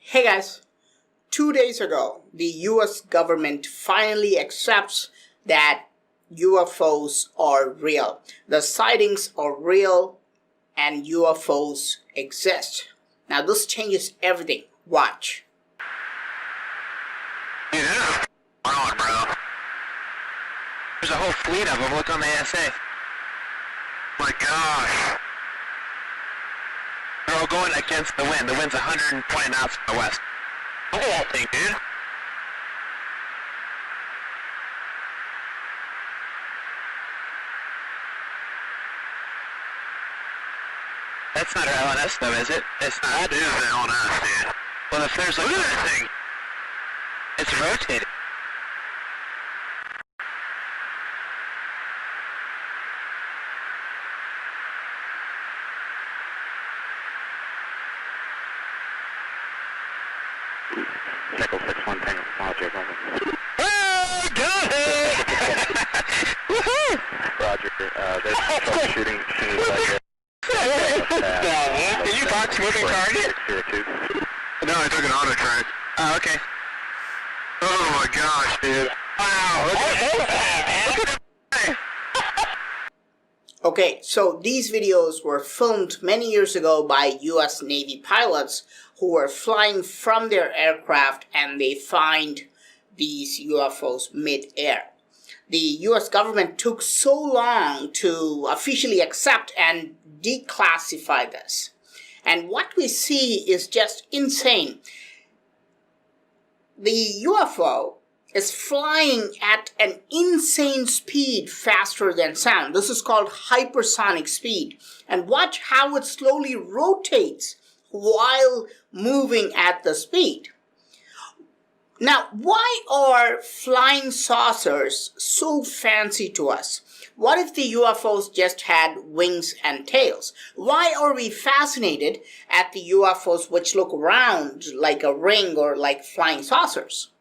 Hey guys, 2 days ago, the US government finally accepts that UFOs are real. The sightings are real and UFOs exist. Now this changes everything. Watch. Dude, there's a on, bro. There's a whole fleet of them. Look on the ASA. My gosh. They're all going against the wind. The wind's 120 knots from the west. Look at that thing, dude. That's not our LNS though, is it? It's not. That is the LNS, dude. Well, if there's like... Look at that thing. It's rotating. Echo 6-1 Tango Roger, over. Oh, go ahead! Woohoo! Roger, there's troubleshooting as soon as I Did you box moving target? No, I took an auto track. Oh, okay. Oh my gosh, dude. Wow, look at that. Okay, so these videos were filmed many years ago by US Navy pilots who were flying from their aircraft and they find these UFOs mid-air. The US government took so long to officially accept and declassify this. And what we see is just insane. The UFO is flying at an insane speed faster than sound. This is called hypersonic speed. And watch how it slowly rotates while moving at the speed. Now, why are flying saucers so fancy to us? What if the UFOs just had wings and tails? Why are we fascinated at the UFOs which look round like a ring or like flying saucers?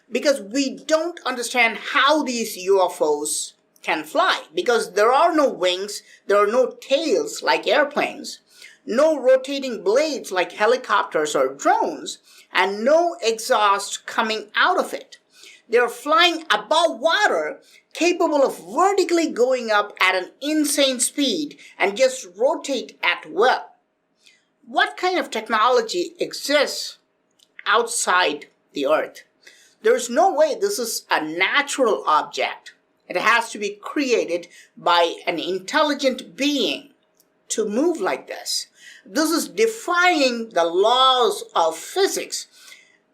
Because we don't understand how these UFOs can fly. Because there are no wings, there are no tails like airplanes, no rotating blades like helicopters or drones, and no exhaust coming out of it. They're flying above water, capable of vertically going up at an insane speed and just rotate at will. What kind of technology exists outside the Earth? There's no way this is a natural object. It has to be created by an intelligent being to move like this. This is defying the laws of physics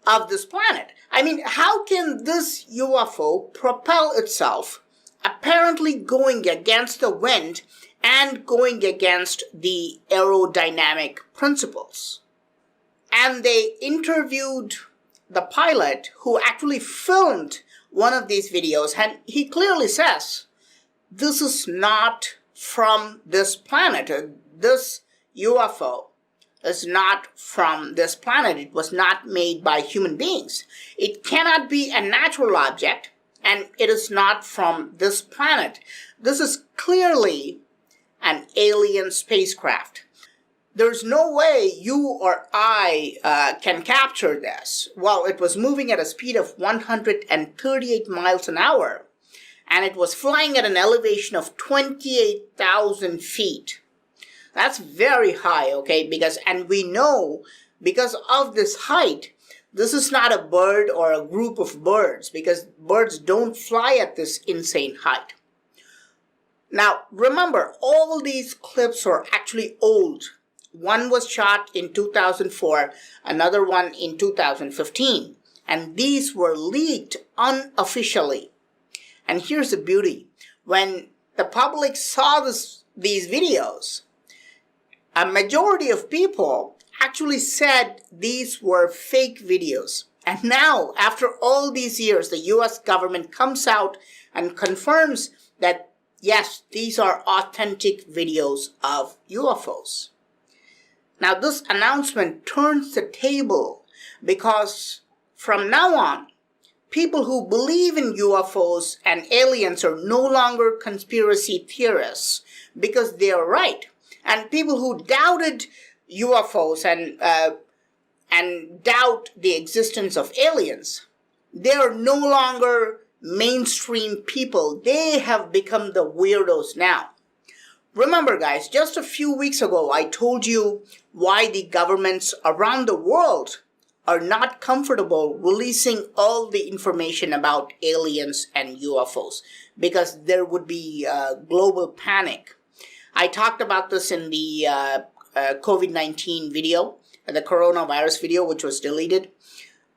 of this planet. I mean, how can this UFO propel itself, apparently going against the wind and going against the aerodynamic principles? And they interviewed the pilot who actually filmed one of these videos, and he clearly says, this is not from this planet. This UFO is not from this planet. It was not made by human beings. It cannot be a natural object, and it is not from this planet. This is clearly an alien spacecraft. There's no way you or I can capture this. Well, it was moving at a speed of 138 miles an hour, and it was flying at an elevation of 28,000 feet. That's very high, okay? And we know, because of this height, this is not a bird or a group of birds, because birds don't fly at this insane height. Now, remember, all these clips are actually old. One was shot in 2004, another one in 2015, and these were leaked unofficially. And here's the beauty. When the public saw these videos, a majority of people actually said these were fake videos. And now, after all these years, the US government comes out and confirms that, yes, these are authentic videos of UFOs. Now, this announcement turns the table because from now on, people who believe in UFOs and aliens are no longer conspiracy theorists because they are right. And people who doubted UFOs and doubt the existence of aliens. They are no longer mainstream people. They have become the weirdos now. Remember, guys, just a few weeks ago, I told you why the governments around the world are not comfortable releasing all the information about aliens and UFOs because there would be global panic. I talked about this in the COVID-19 video, the coronavirus video, which was deleted.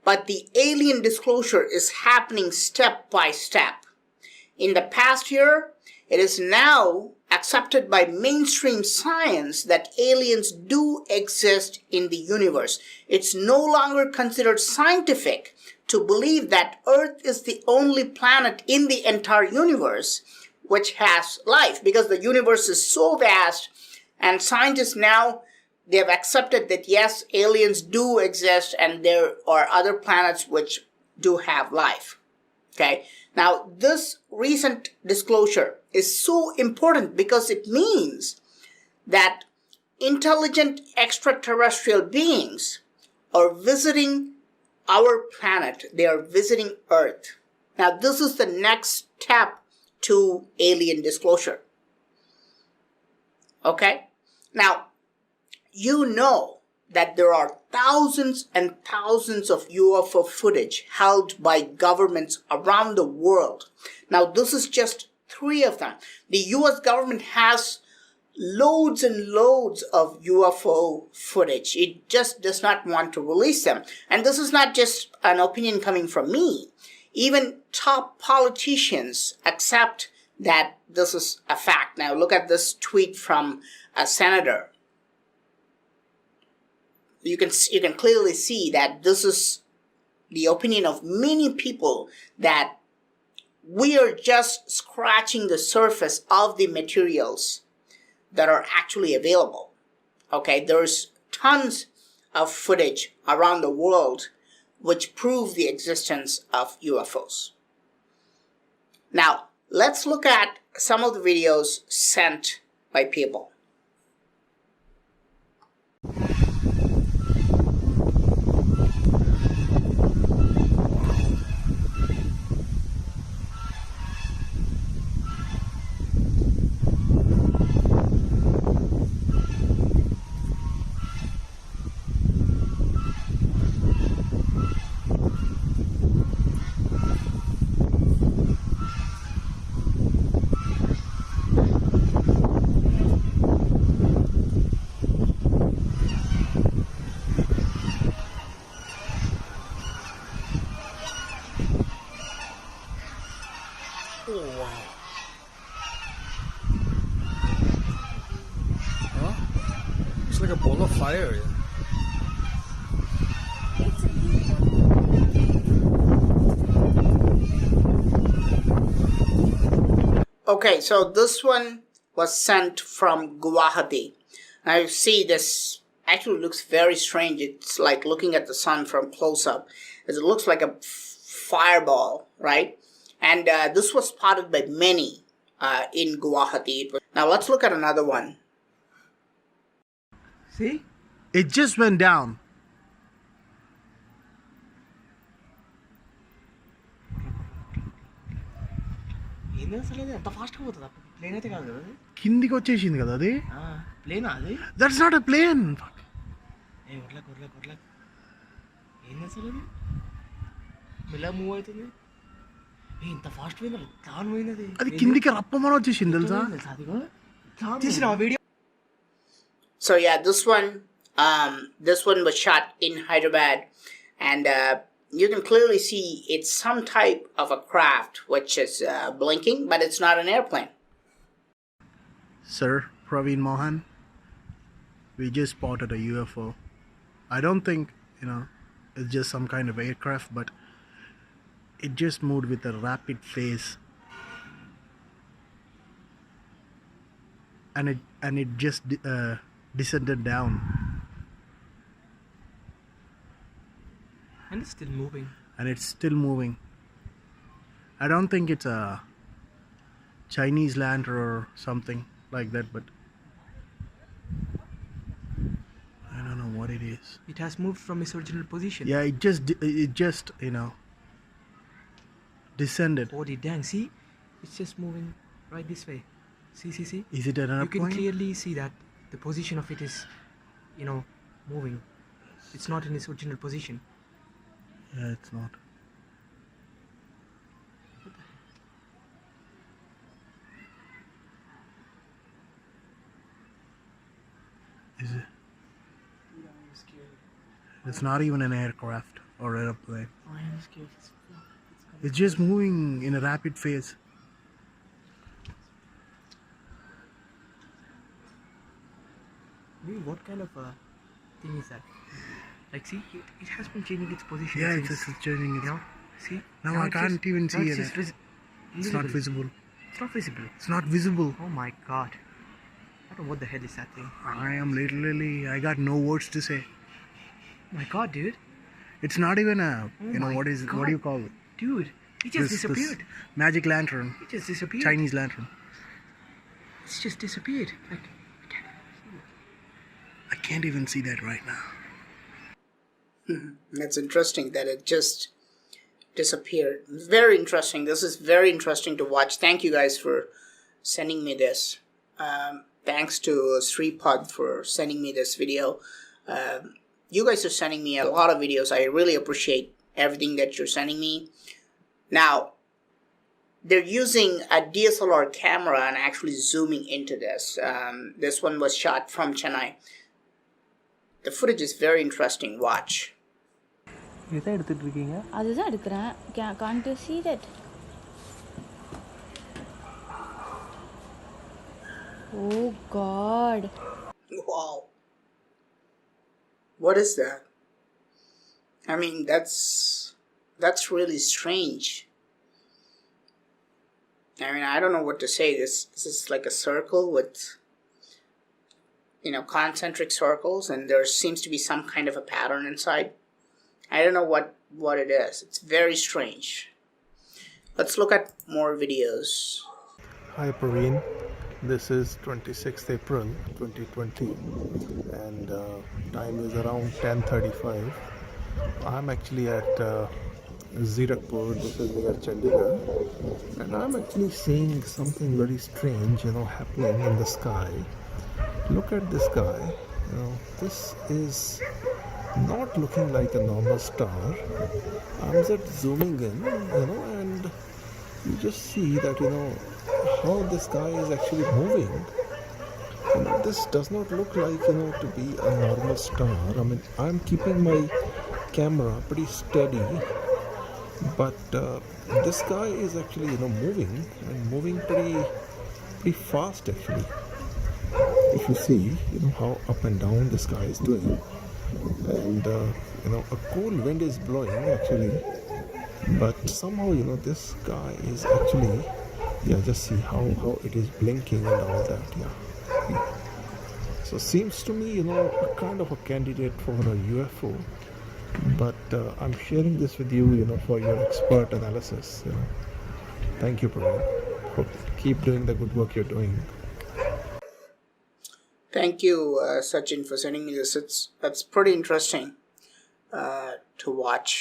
But the alien disclosure is happening step by step. In the past year, it is now accepted by mainstream science that aliens do exist in the universe. It's no longer considered scientific to believe that Earth is the only planet in the entire universe which has life, because the universe is so vast, and scientists now, they have accepted that yes, aliens do exist and there are other planets which do have life. Okay. Now, this recent disclosure is so important because it means that intelligent extraterrestrial beings are visiting our planet. They are visiting Earth. Now, this is the next step to alien disclosure. Okay. Now, you know that there are thousands and thousands of UFO footage held by governments around the world. Now, this is just 3 of them. The US government has loads and loads of UFO footage. It just does not want to release them. And this is not just an opinion coming from me. Even top politicians accept that this is a fact. Now, look at this tweet from a senator. You can clearly see that this is the opinion of many people, that we are just scratching the surface of the materials that are actually available. Okay, there's tons of footage around the world which prove the existence of UFOs. Now, let's look at some of the videos sent by people. It's like a ball of fire. Okay, so this one was sent from Guwahati. Now you see this actually looks very strange. It's like looking at the sun from close up. It looks like a fireball, right? And this was spotted by many in Guwahati. Now let's look at another one. See? It just went down. కిందికి వచ్చేసింది కదా అది. That's not a plane. అది కిందికి రప్పమని వచ్చేసింది తెలుసా. So yeah, this one was shot in Hyderabad, and you can clearly see it's some type of a craft which is blinking, but it's not an airplane. Sir, Praveen Mohan, we just spotted a UFO. I don't think, it's just some kind of aircraft, but it just moved with a rapid pace. And it just descended down. And it's still moving. I don't think it's a Chinese lander or something like that, but I don't know what it is. It has moved from its original position. Yeah, it just descended. Oh, dang, see? It's just moving right this way. See. Is it an You can airplane? clearly see that the position of it is, moving. It's not in its original position. Yeah, it's not. Is it? I'm scared. It's not even an aircraft or airplane. I am scared. It's just moving in a rapid phase. Maybe what kind of a thing is that? Like, see, it has been changing its position. Yeah, since, it's just changing its. See? Now I can't even see it. It's not visible. It's not visible. It's not visible. Oh my god. I don't know what the hell is that thing. I got no words to say. Oh my god, dude. It's not even a, my what do you call it? Dude, it just disappeared. This magic lantern. It just disappeared. Chinese lantern. It's just disappeared. Like, I can't even see that right now. That's interesting that it just disappeared. Very interesting. This is very interesting to watch. Thank you guys for sending me this. Thanks to Sripad for sending me this video. You guys are sending me a lot of videos. I really appreciate everything that you're sending me. Now, they're using a DSLR camera and actually zooming into this. This one was shot from Chennai. The footage is very interesting. Watch. அதுதான் எடுக்கிறேன். Can't you see that? Oh God. Wow. What is that? I mean, that's really strange. I mean, I don't know what to say. This is like a circle with, concentric circles, and there seems to be some kind of a pattern inside. I don't know what it is. It's very strange. Let's look at more videos. Hi Praveen, this is 26th April 2020 and time is around 10:35. I'm actually at Zirakpur, this is near Chandigarh, and I'm actually seeing something very strange happening in the sky. Look at this guy. This is not looking like a normal star. I'm just zooming in, and you just see that how this guy is actually moving. This does not look like to be a normal star. I mean, I'm keeping my camera pretty steady, but this guy is actually moving and moving pretty fast actually. If you see how up and down this guy is doing, and a cool wind is blowing actually, but somehow this guy is actually just see how it is blinking and all that. So seems to me a kind of a candidate for a UFO, but I'm sharing this with you for your expert analysis. Thank you, Praveen. Keep doing the good work you're doing. Thank you, Sachin, for sending me this. That's pretty interesting to watch.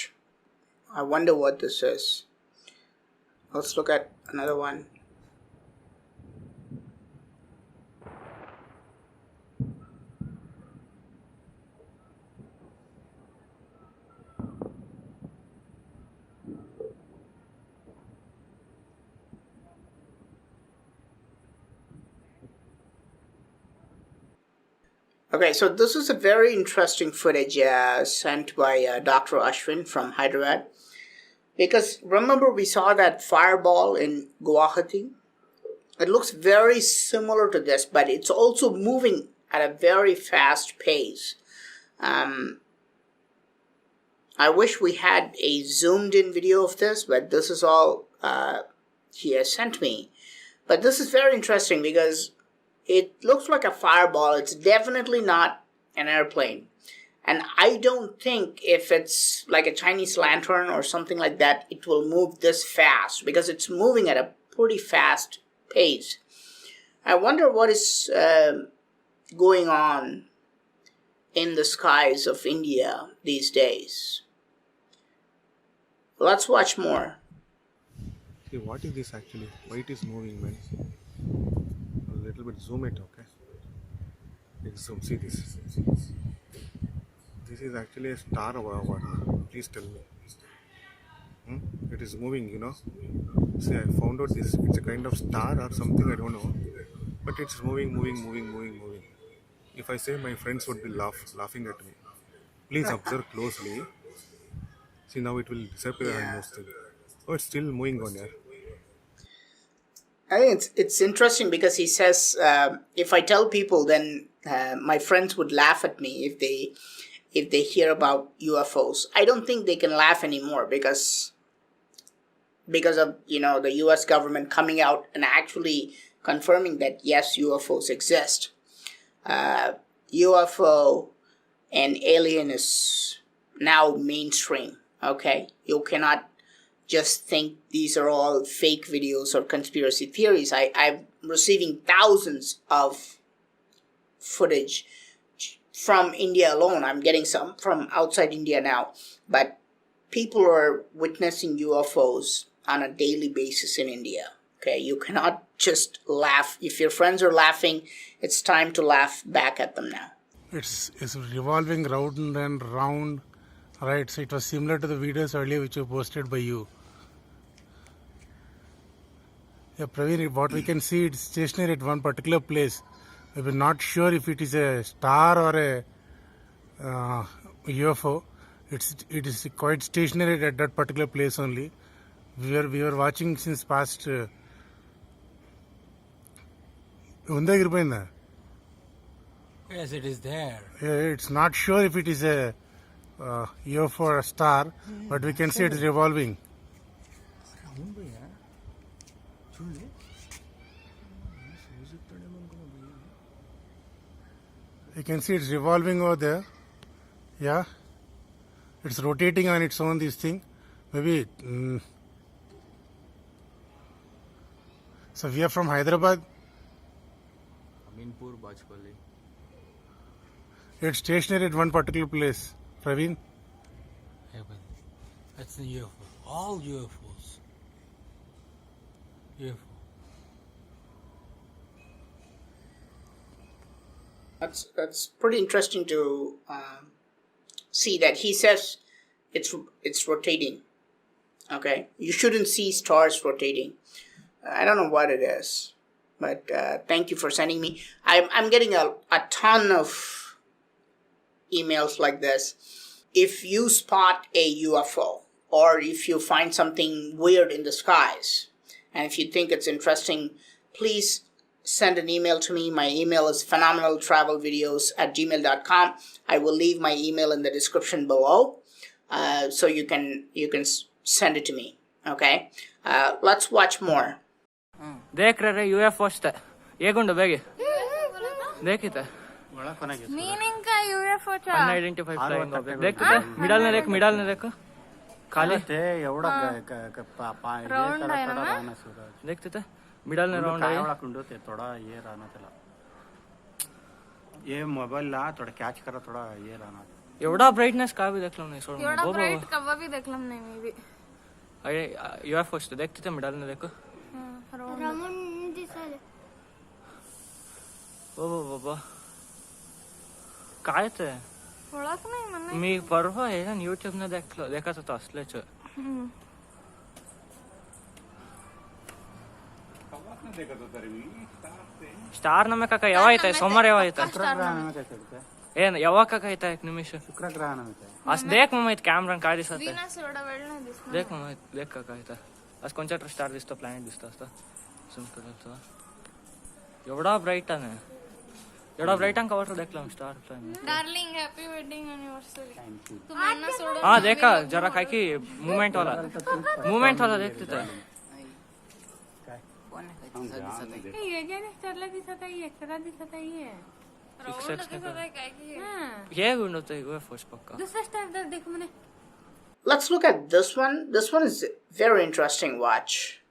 I wonder what this is. Let's look at another one. Okay, so this is a very interesting footage sent by Dr. Ashwin from Hyderabad. Because remember we saw that fireball in Guwahati? It looks very similar to this, but it's also moving at a very fast pace. I wish we had a zoomed in video of this, but this is all he has sent me. But this is very interesting because it looks like a fireball. It's definitely not an airplane. And I don't think if it's like a Chinese lantern or something like that, it will move this fast because it's moving at a pretty fast pace. I wonder what is going on in the skies of India these days. Let's watch more. See, what is this actually? Why it is moving, man? A little bit zoom it, okay? Let's zoom. See this. This is actually a star or what? Please tell me. It is moving, you know. See, I found out this. It's a kind of star or something. I don't know. But it's moving. If I say, my friends would be laughing at me. Please observe closely. See, now it will disappear almost. Oh, it's still moving on there. I think it's interesting because he says, if I tell people, then my friends would laugh at me if they hear about UFOs. I don't think they can laugh anymore because of the U.S. government coming out and actually confirming that yes, UFOs exist. UFO and alien is now mainstream. Okay, you cannot just think these are all fake videos or conspiracy theories. I'm receiving thousands of footage from India alone. I'm getting some from outside India now, but people are witnessing UFOs on a daily basis in India. Okay, you cannot just laugh. If your friends are laughing, it's time to laugh back at them now. It's revolving round and round, right? So it was similar to the videos earlier which were posted by you. Yeah, Praveen, what we can see, it's stationary at one particular place. We're not sure if it is a star or a UFO. It is quite stationary at that particular place only. We were watching since past. Yes, it is there. It's not sure if it is a UFO or a star, but we can see it's revolving. You can see it's revolving over there. Yeah, it's rotating on its own. This thing, maybe. So we are from Hyderabad. Aminpur, Bajpalli. It's stationary at one particular place. Praveen? Heaven. That's the UFO. All UFOs. UFO. That's pretty interesting to see that he says it's rotating. Okay, you shouldn't see stars rotating. I don't know what it is, but thank you for sending me. I'm getting a ton of emails like this. If you spot a UFO or if you find something weird in the skies, and if you think it's interesting, please send an email to me. My email is phenomenaltravelvideos@gmail.com. I will leave my email in the description below, so you can send it to me. Okay, let's watch more. देख रहे UFO से ये गुंडे बेगे देखी था meaning का UFO चा unidentified flying object देख मिडल ने देख खाली ते एवढा राउंड आहे ना देखते थे मिडल ने राउंड आहे ते थोडा ये राहणार त्याला ये मोबाईल ला थोडा कॅच करा थोडा ये राहणार एवढा ब्राइटनेस का भी देखलो नहीं सोड एवढा ब्राइट कवा भी देखलम नहीं मी भी अरे UFO से देखते थे मिडल ने देखो रामन दिसाले बाबा काय ते ओळख नाही मला मी परवा आहे ना YouTube ने देखा तो असलेच स्टार नमे का यावा येताय सोमवार यावा येताय ಏನ್ ಯಾವಾಗ ಕಾಯ್ತಾ एक निमिष ಶುಕ್ರಗ್ರಹಣ असं देख मग कॅमेरा काय दिसत वीनस एवढा वेळ नाही दिसणार देख मग देख का कायता असं कोणत्या स्टार दिसतो प्लॅनेट दिसतो असं झूम करतो एवढा ब्राईट आहे एवढा ब्राईट आहे कवर देखला star planet darling happy wedding anniversary तुम्हाला सोडून हाँ देखा जरा काय की मूवमेंट वाला देखते थे ये जने चरला दिसत आहे एक्स्ट्रा दिसत आहे राउंड दिसत आहे काय की ये गुंड होतं UFO पक्का दुसरा स्टार तर देख म्हणे Let's look at this one. This one is very interesting. Watch.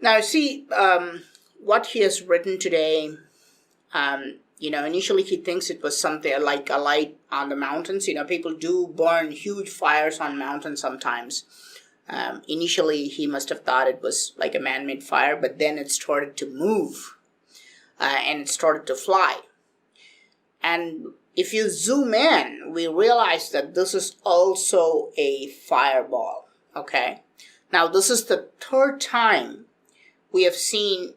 Now, see, what he has written today, initially he thinks it was something like a light on the mountains. People do burn huge fires on mountains sometimes. Initially, he must have thought it was like a man-made fire, but then it started to move and it started to fly. And if you zoom in, we realize that this is also a fireball, okay? Now, this is the third time we have seen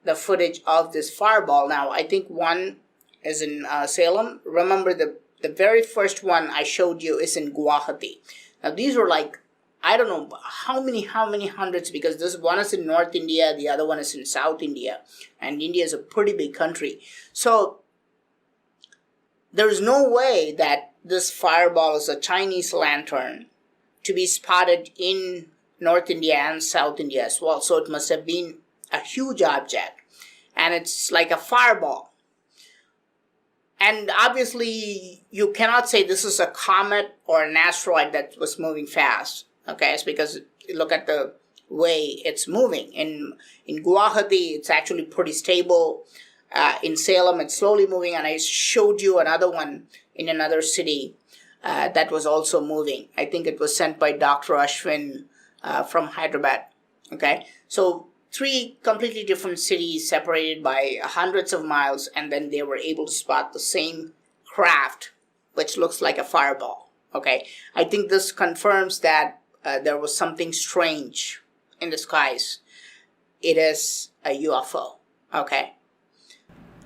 the footage of this fireball. Now, I think one is in Salem. Remember, the very first one I showed you is in Guwahati. Now, these were like, I don't know how many hundreds, because this one is in North India, the other one is in South India, and India is a pretty big country. So there's no way that this fireball is a Chinese lantern to be spotted in North India and South India as well. So it must have been a huge object, and it's like a fireball. And obviously, you cannot say this is a comet or an asteroid that was moving fast. Okay, it's because look at the way it's moving. In Guwahati, it's actually pretty stable. In Salem, it's slowly moving, and I showed you another one in another city that was also moving. I think it was sent by Dr. Ashwin from Hyderabad. Okay, so 3 completely different cities separated by hundreds of miles, and then they were able to spot the same craft, which looks like a fireball. Okay, I think this confirms that there was something strange in the skies. It is a UFO. Okay.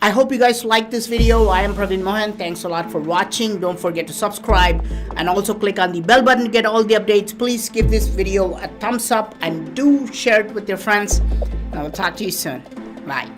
I hope you guys liked this video. I am Praveen Mohan. Thanks a lot for watching. Don't forget to subscribe and also click on the bell button to get all the updates. Please give this video a thumbs up and do share it with your friends. And I will talk to you soon. Bye.